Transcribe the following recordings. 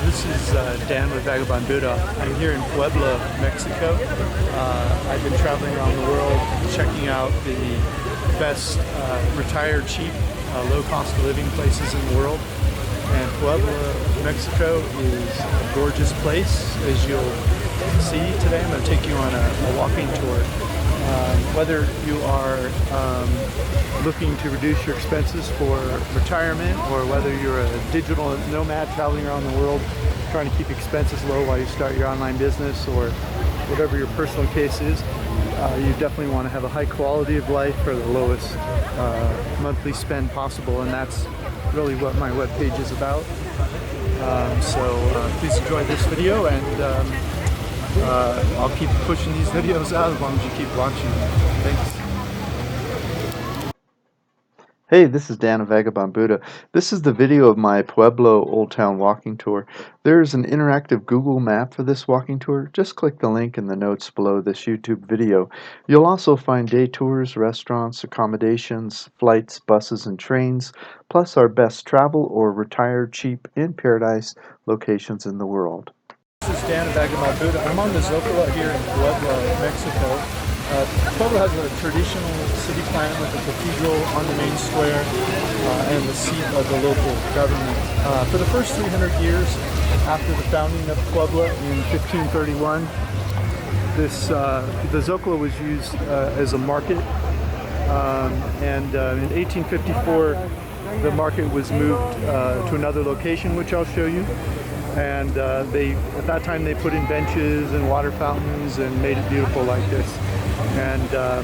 This is Dan with Vagabond Buddha. I'm here in Puebla, Mexico. I've been traveling around the world checking out the best retired, cheap, low-cost of living places in the world. And Puebla, Mexico is a gorgeous place. As you'll see today, I'm going to take you on a walking tour. Whether you are looking to reduce your expenses for retirement, or whether you're a digital nomad traveling around the world trying to keep expenses low while you start your online business, or whatever your personal case is, you definitely want to have a high quality of life for the lowest monthly spend possible, and that's really what my webpage is about. So please enjoy this video, and I'll keep pushing these videos out as long as you keep watching. Thanks. Hey, this is Dan of Vagabond Buddha. This is the video of my Pueblo Old Town walking tour. There is an interactive Google map for this walking tour. Just click the link in the notes below this YouTube video. You'll also find day tours, restaurants, accommodations, flights, buses, and trains, plus our best travel or retired, cheap, in paradise locations in the world. This is Dan of Vagabond Buddha. I'm on the Zocalo here in Puebla, Mexico. Puebla has a traditional city plan with a cathedral on the main square and the seat of the local government. For the first 300 years after the founding of Puebla in 1531, the Zocalo was used as a market, and in 1854 the market was moved to another location, which I'll show you. And at that time they put in benches and water fountains and made it beautiful like this. And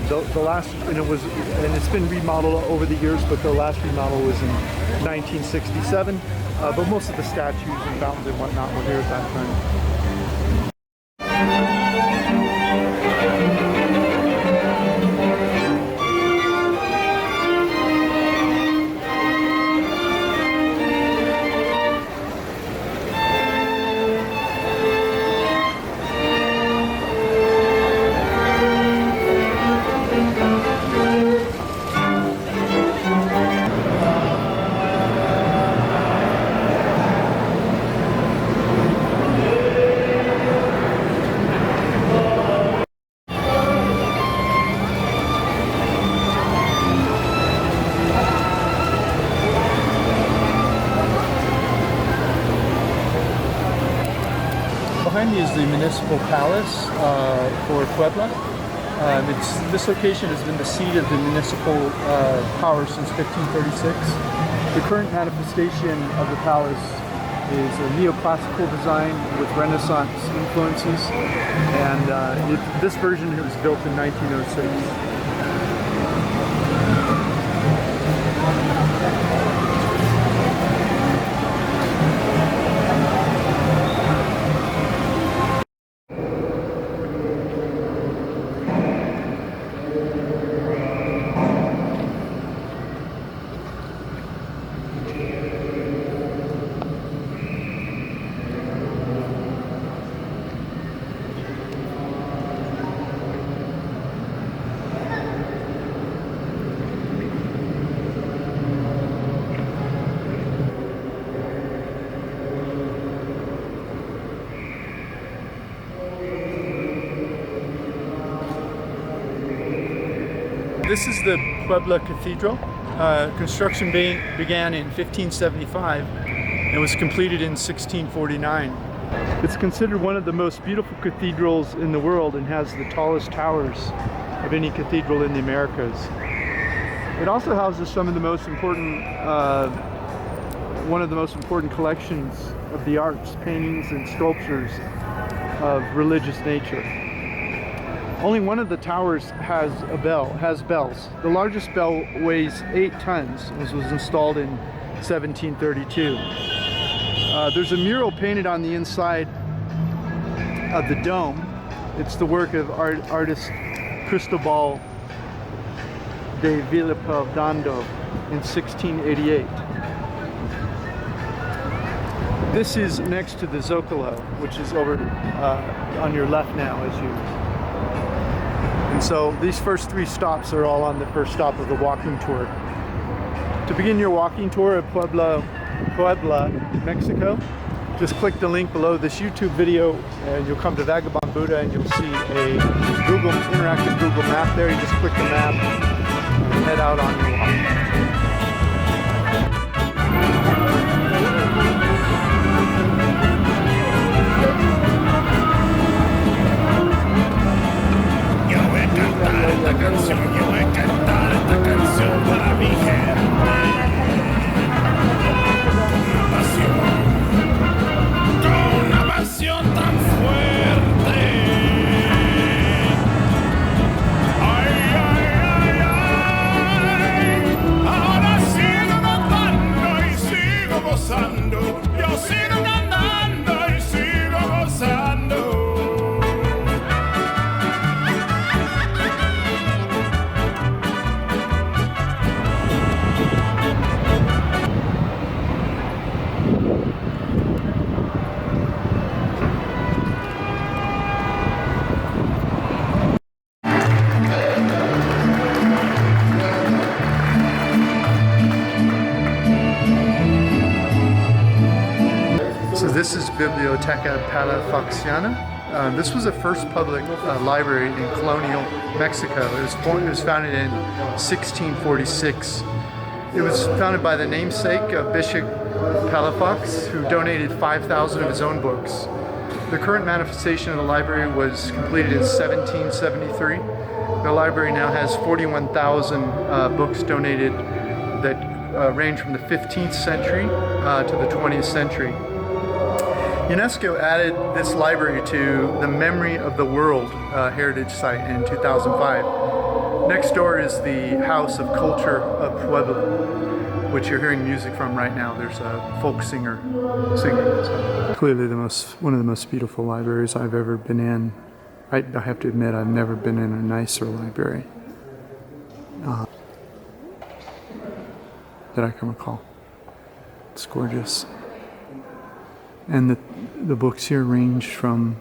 the last, and it's been remodeled over the years, but the last remodel was in 1967. But most of the statues and fountains and whatnot were here at that time. Behind me is the Municipal Palace for Puebla. This location has been the seat of the municipal power since 1536. The current manifestation of the palace is a neoclassical design with Renaissance influences, and this version was built in 1906. This is the Puebla Cathedral. Construction began in 1575 and was completed in 1649. It's considered one of the most beautiful cathedrals in the world and has the tallest towers of any cathedral in the Americas. It also houses some of the most important, one of the most important collections of the arts, paintings and sculptures of religious nature. Only one of the towers has bells. The largest bell weighs 8 tons and was installed in 1732. There's a mural painted on the inside of the dome. It's the work of artist Cristobal de Villalpando in 1688. This is next to the Zocalo, which is over on your left now as you. And so these first 3 stops are all on the first stop of the walking tour. To begin your walking tour of Puebla, Mexico, Just click the link below this YouTube video and you'll come to Vagabond Buddha and you'll see a interactive Google map there. You just click the map and head out on your walk. Yo voy a cantar esta canción para mi gente. Con una pasión tan fuerte. Ay, ay, ay, ay. Ahora sigo cantando y sigo gozando. Yo sigo cantando y sigo gozando. So this is Bibliotheca Palatina. This was the first public library in colonial Mexico. It was founded in 1646. It was founded by the namesake of Bishop Palafox, who donated 5,000 of his own books. The current manifestation of the library was completed in 1773. The library now has 41,000 books donated that range from the 15th century to the 20th century. UNESCO added this library to the Memory of the World Heritage Site in 2005. Next door is the House of Culture of Puebla, which you're hearing music from right now. There's a folk singer singing. So clearly one of the most beautiful libraries I've ever been in. I have to admit, I've never been in a nicer library that I can recall. It's gorgeous. And the books here range from,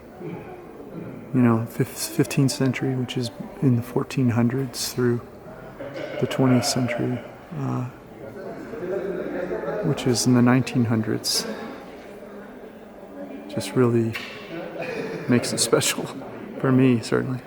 15th century, which is in the 1400s, through the 20th century, which is in the 1900s. Just really makes it special for me, certainly.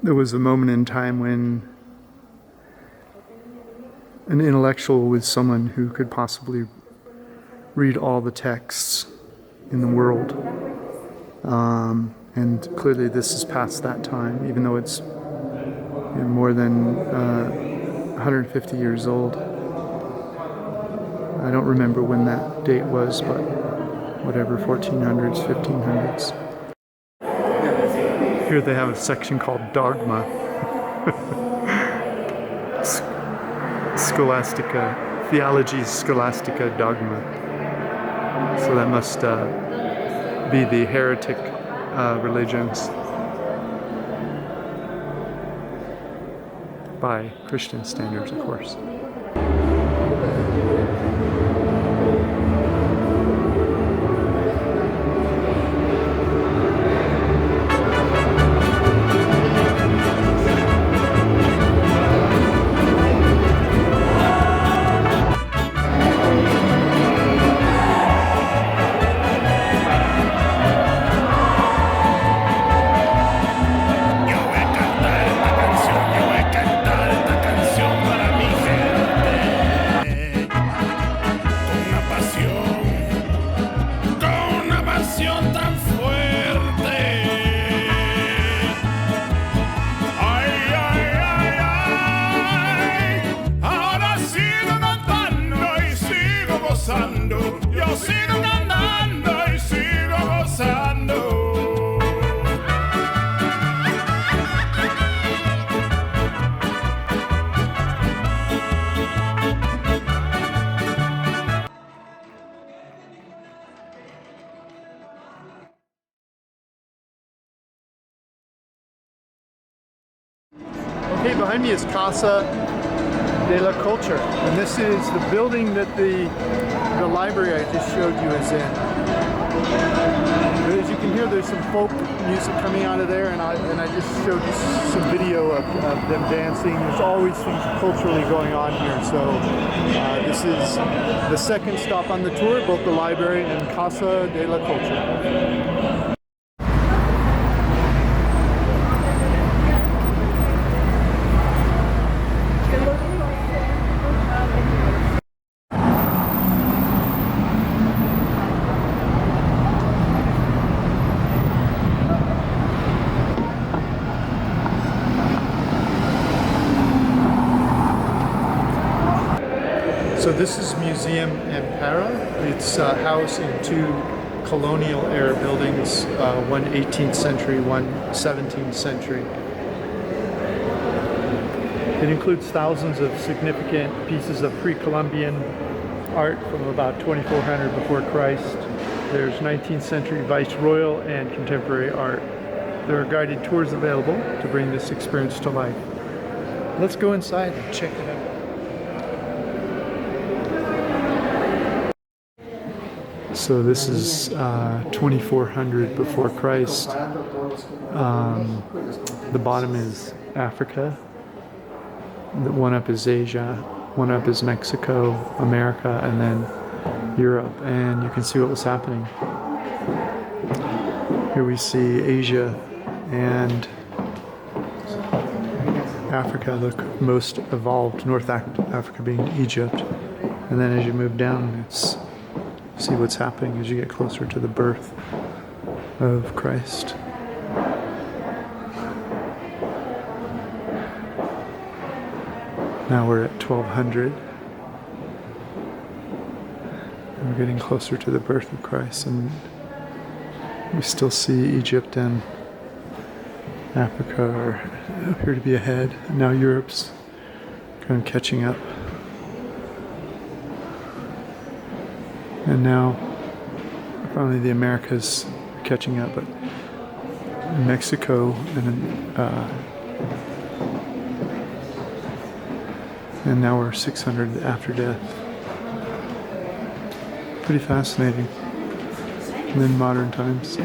There was a moment in time when an intellectual was someone who could possibly read all the texts in the world. And clearly this is past that time, even though it's more than 150 years old. I don't remember when that date was, but whatever, 1400s, 1500s. Here they have a section called Dogma. Scholastica, Theology Scholastica Dogma. So that must be the heretic religions by Christian standards, of course. Yo voy a cantar esta canción para mi gente. Okay, behind me is Casa De Lecoultre, and this is the building that the library I just showed you is in. But as you can hear, there's some folk music coming out of there, and I just showed you some video of them dancing. There's always things culturally going on here, so this is the second stop on the tour, both the library and Casa De Lecoultre. So this is Museum Ampera. It's housed in two colonial era buildings, one 18th century, one 17th century. It includes thousands of significant pieces of pre-Columbian art from about 2400 before Christ. There's 19th century viceroyal and contemporary art. There are guided tours available to bring this experience to life. Let's go inside and check it out. So this is 2400 before Christ. The bottom is Africa. The one up is Asia. One up is Mexico, America, and then Europe. And you can see what was happening. Here we see Asia and Africa, the most evolved. North Africa being Egypt. And then as you move down, it's see what's happening as you get closer to the birth of Christ. Now we're at 1200. And we're getting closer to the birth of Christ, and we still see Egypt and Africa appear to be ahead. Now Europe's kind of catching up. And now, finally, the Americas are catching up, but Mexico and now we're 600 after death. Pretty fascinating. And then modern times.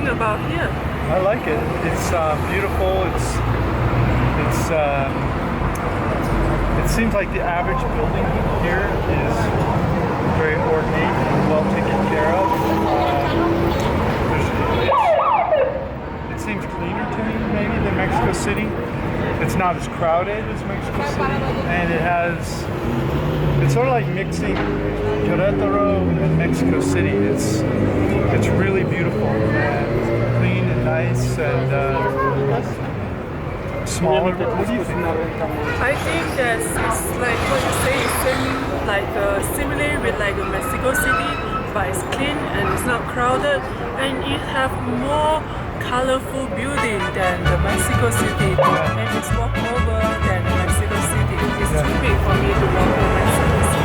About here? I like it. It's beautiful. It seems like the average building here is very ornate and well taken care of. It seems cleaner to me, maybe, than Mexico City. It's not as crowded as Mexico City, and it's sort of like mixing Querétaro and Mexico City. It's really beautiful and clean and nice, and smaller? I think that it's like what you say, similar with like Mexico City, but it's clean and it's not crowded, and it have more colorful building than the Mexico City, and it's walk over than Mexico City. It's too big for me to walk over Mexico City.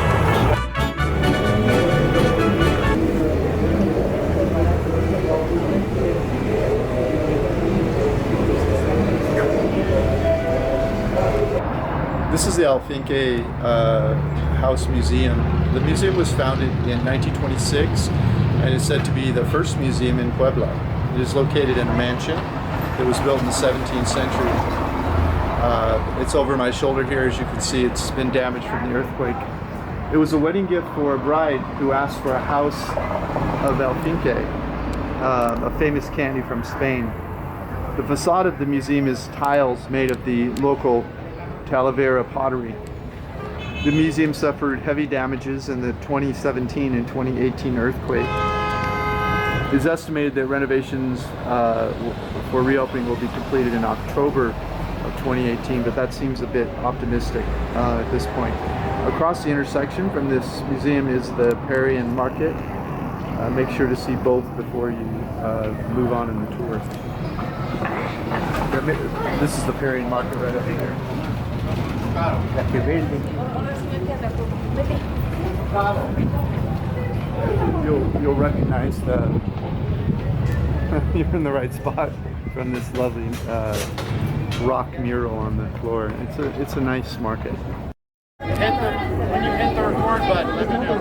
This is the Alfinque House Museum. The museum was founded in 1926 and is said to be the first museum in Puebla. It is located in a mansion that was built in the 17th century. It's over my shoulder here. As you can see, it's been damaged from the earthquake. It was a wedding gift for a bride who asked for a house of Alfinque, a famous candy from Spain. The facade of the museum is tiles made of the local Talavera pottery. The museum suffered heavy damages in the 2017 and 2018 earthquake. It is estimated that renovations for reopening will be completed in October of 2018, but that seems a bit optimistic at this point. Across the intersection from this museum is the Parian Market. Make sure to see both before you move on in the tour. This is the Parian Market right up here. You'll recognize you're in the right spot from this lovely rock mural on the floor. It's a nice market. When you hit the record button, let me know.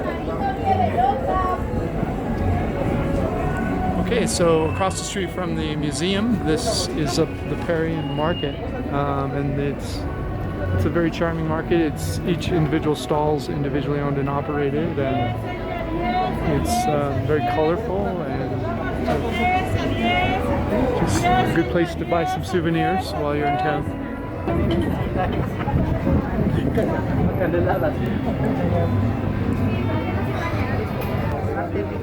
Okay, so across the street from the museum, this is the Parian Market, and it's a very charming market. It's each individual stall's individually owned and operated, and it's very colorful and just a good place to buy some souvenirs while you're in town.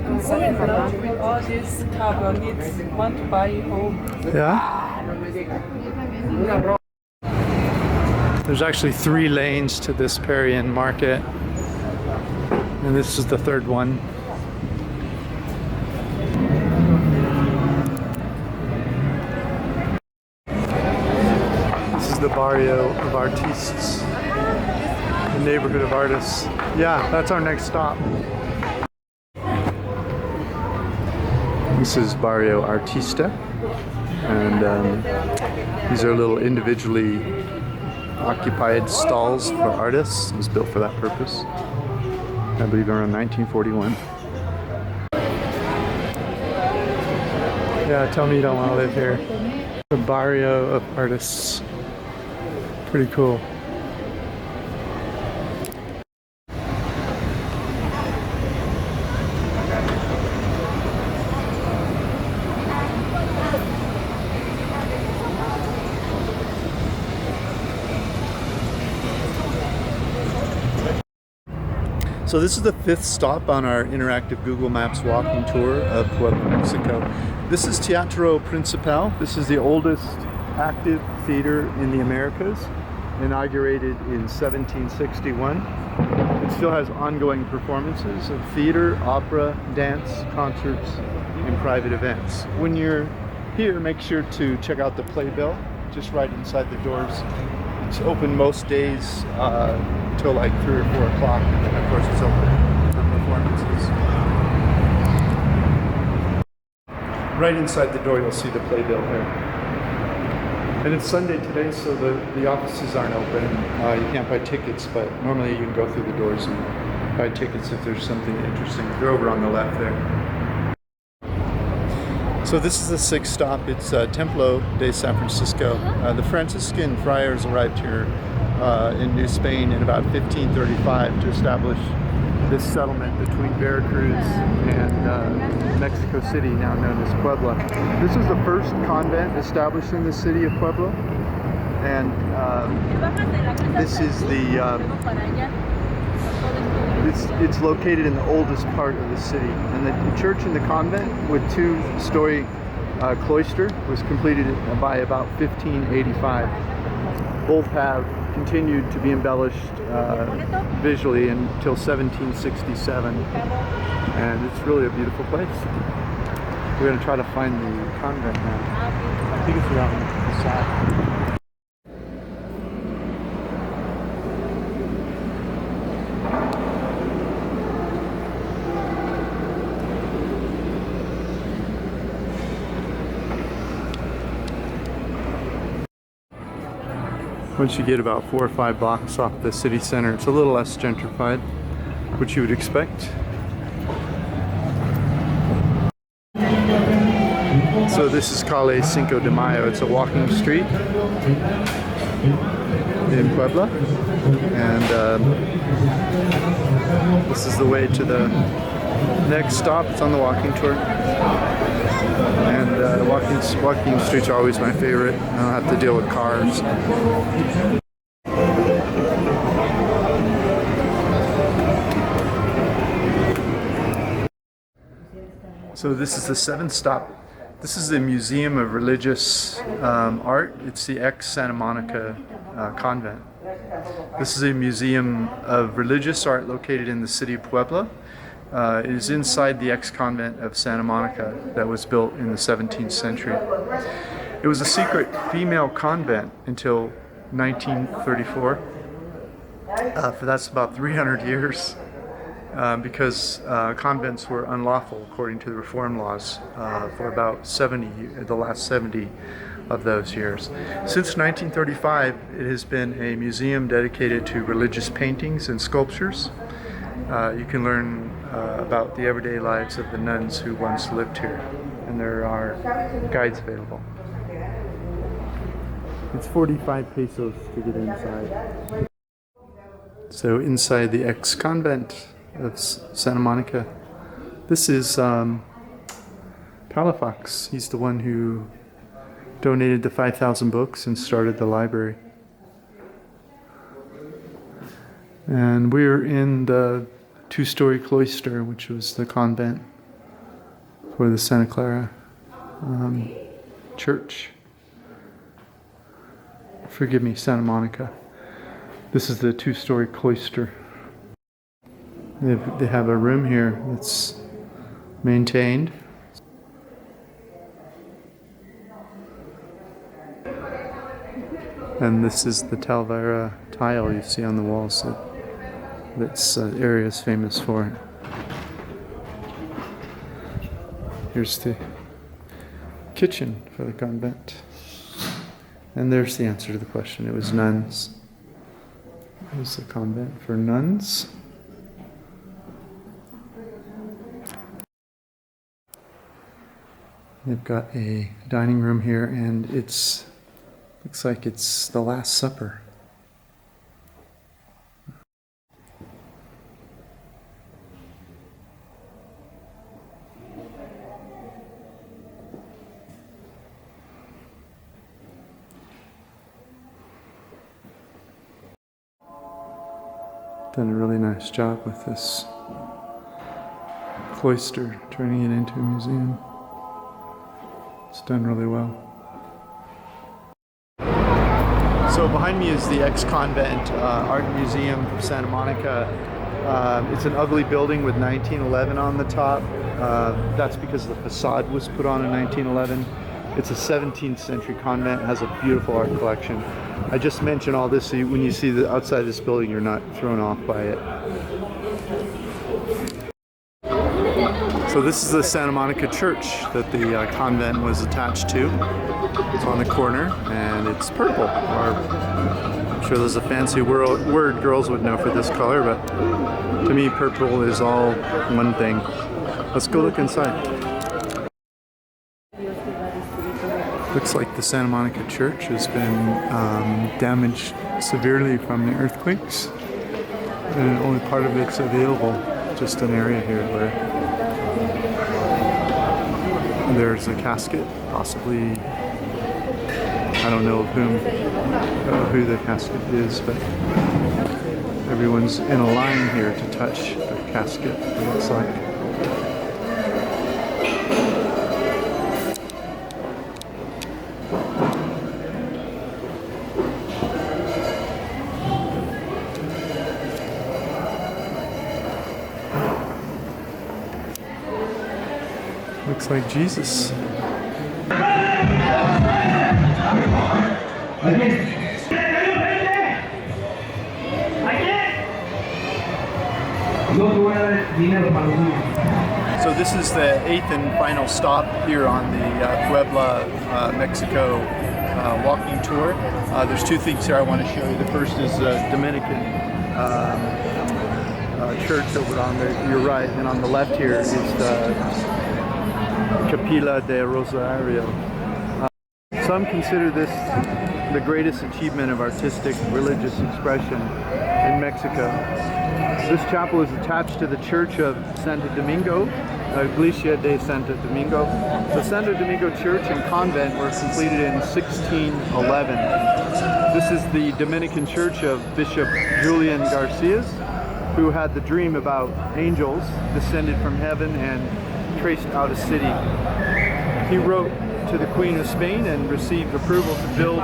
I'm so in love with all these cabinets. Want to buy it home. Yeah? There's actually 3 lanes to this Parian Market, and this is the third one. This is the Barrio of Artistes, the neighborhood of artists. Yeah, that's our next stop. This is Barrio Artista, and these are little individually occupied stalls for artists. It was built for that purpose, I believe around 1941. Yeah, tell me you don't want to live here. The Barrio of Artists. Pretty cool. So this is the 5th stop on our interactive Google Maps walking tour of Puebla, Mexico. This is Teatro Principal. This is the oldest active theater in the Americas, inaugurated in 1761. It still has ongoing performances of theater, opera, dance, concerts, and private events. When you're here, make sure to check out the playbill just right inside the doors. It's open most days till like 3 or 4 o'clock, and then of course it's open for performances. Right inside the door you'll see the playbill here. And it's Sunday today, so the offices aren't open. You can't buy tickets, but normally you can go through the doors and buy tickets if there's something interesting. They're over on the left there. So this is the 6th stop. It's Templo De San Francisco. The Franciscan friars arrived here in New Spain in about 1535 to establish this settlement between Veracruz and Mexico City, now known as Puebla. This is the first convent established in the city of Puebla, and this is it's located in the oldest part of the city. And the church and the convent with 2-story cloister was completed by about 1585. Both have continued to be embellished visually until 1767, and it's really a beautiful place. We're going to try to find the convent now. I think it's around the side. Once you get about 4 or 5 blocks off the city center, it's a little less gentrified, which you would expect. So this is Calle Cinco de Mayo. It's a walking street in Puebla, and this is the way to the next stop. It's on the walking tour, and walking streets are always my favorite. I don't have to deal with cars. So this is the 7th stop. This is the Museum of Religious Art. It's the ex-Santa Monica Convent. This is a museum of religious art located in the city of Puebla. It is inside the ex-convent of Santa Monica that was built in the 17th century. It was a secret female convent until 1934. That's about 300 years. Because convents were unlawful according to the reform laws for about the last 70 of those years. Since 1935, it has been a museum dedicated to religious paintings and sculptures. You can learn about the everyday lives of the nuns who once lived here, and there are guides available. It's 45 pesos to get inside. So inside the ex-convent of Santa Monica. This is Palafox. He's the one who donated the 5,000 books and started the library. And we're in the 2-story cloister, which was the convent for the Santa Clara church. Forgive me, Santa Monica. This is the 2-story cloister. They have a room here that's maintained. And this is the Talavera tile you see on the walls that's area is famous for. Here's the kitchen for the convent. And there's the answer to the question. It was nuns. It was a convent for nuns. They've got a dining room here, and looks like it's the Last Supper. Done a really nice job with this cloister, turning it into a museum. It's done really well. So behind me is the ex-convent art museum of Santa Monica. It's an ugly building with 1911 on the top. That's because the facade was put on in 1911. It's a 17th century convent. It has a beautiful art collection. I just mentioned all this so when you see the outside of this building, you're not thrown off by it. So this is the Santa Monica church that the convent was attached to. It's on the corner, and it's purple. Or I'm sure there's a fancy word girls would know for this color, but to me purple is all one thing. Let's go look inside. Looks like the Santa Monica church has been damaged severely from the earthquakes, and only part of it's available. Just an area here where there's a casket, possibly, I don't know of who the casket is, but everyone's in a line here to touch the casket, it looks like. Looks like Jesus. So this is the 8th and final stop here on the Puebla, Mexico walking tour. There's two things here I want to show you. The first is the Dominican church over on your right, and on the left here is the Capilla de Rosario. Some consider this the greatest achievement of artistic religious expression in Mexico. This chapel is attached to the Church of Santo Domingo, Iglesia de Santo Domingo. The Santo Domingo Church and Convent were completed in 1611. This is the Dominican Church of Bishop Julian Garcias, who had the dream about angels descended from heaven and traced out a city. He wrote to the Queen of Spain and received approval to build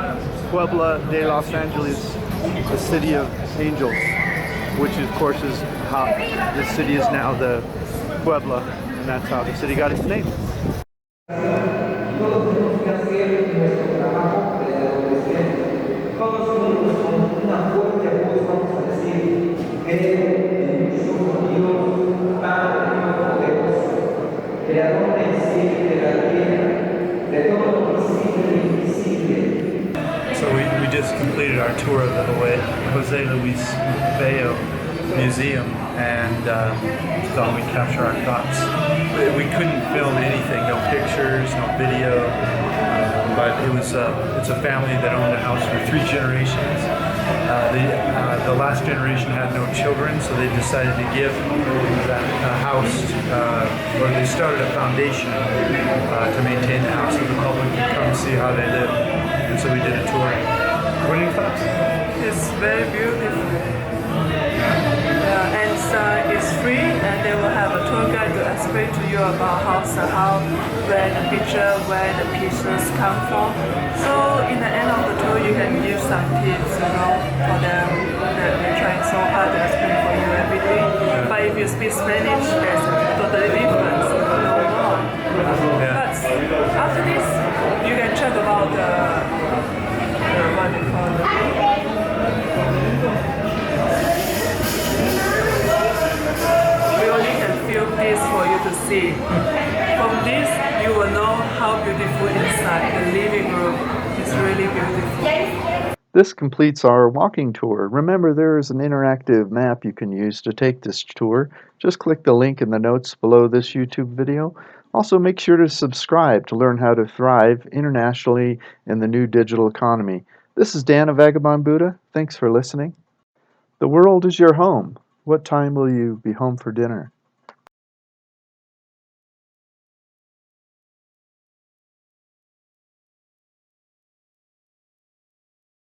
Puebla de Los Angeles, the city of angels, which of course is how the city is now the Puebla, and that's how the city got its name. So we just completed our tour of the Jose Luis Bello Museum, and thought we'd capture our thoughts. We couldn't film anything, no pictures, no video, but it's a family that owned a house for 3 generations. The last generation had no children, so they decided to give that house, or they started a foundation to maintain the house so the public could come see how they live. And so we did a tour. What are your thoughts? It's very beautiful. And it's free, and they will have a tour guide to explain to you about where the picture, where the pieces come from. So in the end of the tour, you can give some tips, for them. They're trying so hard to explain for you everything. But if you speak Spanish, there's totally different. Yeah. But after this, you can check about what they call we only can film this for you to see. From this, you will know how beautiful inside. The living room is really beautiful. This completes our walking tour. Remember, there is an interactive map you can use to take this tour. Just click the link in the notes below this YouTube video. Also, make sure to subscribe to learn how to thrive internationally in the new digital economy. This is Dan of Vagabond Buddha. Thanks for listening. The world is your home. What time will you be home for dinner?